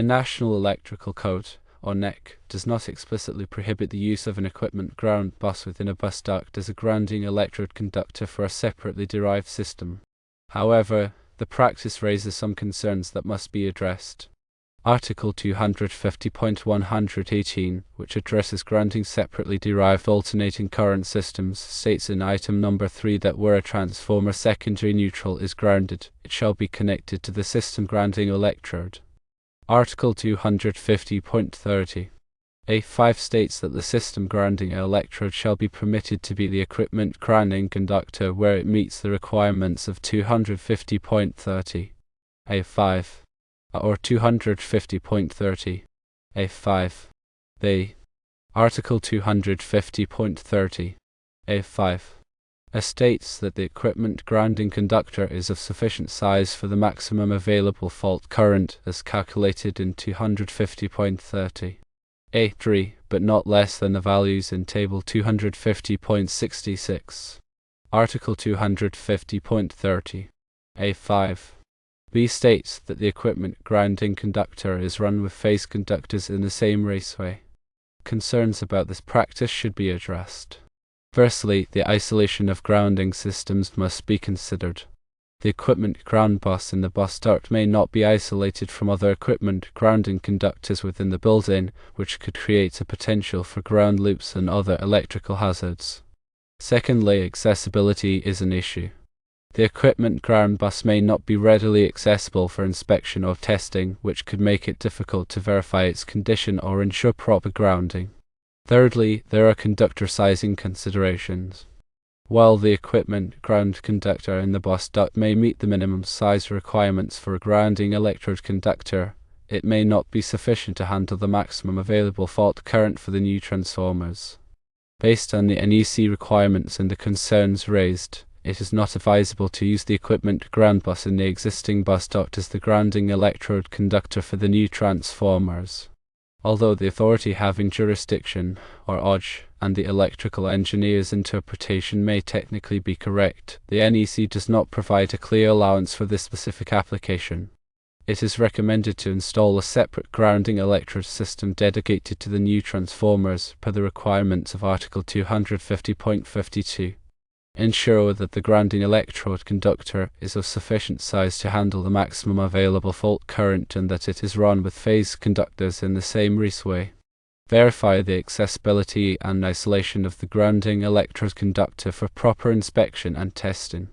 The National Electrical Code, or NEC, does not explicitly prohibit the use of an equipment ground bus within a bus duct as a grounding electrode conductor for a separately derived system. However, the practice raises some concerns that must be addressed. Article 250.118, which addresses grounding separately derived alternating current systems, states in item number 3 that where a transformer secondary neutral is grounded, it shall be connected to the system grounding electrode. Article 250.30 A5 states that the system grounding electrode shall be permitted to be the equipment grounding conductor where it meets the requirements of 250.30 A5 or 250.30 A5. The Article 250.30 A5 states that the equipment grounding conductor is of sufficient size for the maximum available fault current as calculated in 250.30 A3, but not less than the values in Table 250.66. Article 250.30 A5 B states that the equipment grounding conductor is run with phase conductors in the same raceway. Concerns about this practice should be addressed. Firstly, the isolation of grounding systems must be considered. The equipment ground bus in the bus duct may not be isolated from other equipment grounding conductors within the building, which could create a potential for ground loops and other electrical hazards. Secondly, accessibility is an issue. The equipment ground bus may not be readily accessible for inspection or testing, which could make it difficult to verify its condition or ensure proper grounding. Thirdly, there are conductor sizing considerations. While the equipment ground conductor in the bus duct may meet the minimum size requirements for a grounding electrode conductor, it may not be sufficient to handle the maximum available fault current for the new transformers. Based on the NEC requirements and the concerns raised, it is not advisable to use the equipment ground bus in the existing bus duct as the grounding electrode conductor for the new transformers. Although the authority having jurisdiction, or OJ, and the electrical engineer's interpretation may technically be correct, the NEC does not provide a clear allowance for this specific application. It is recommended to install a separate grounding electrode system dedicated to the new transformers per the requirements of Article 250.52. Ensure that the grounding electrode conductor is of sufficient size to handle the maximum available fault current and that it is run with phase conductors in the same raceway. Verify the accessibility and isolation of the grounding electrode conductor for proper inspection and testing.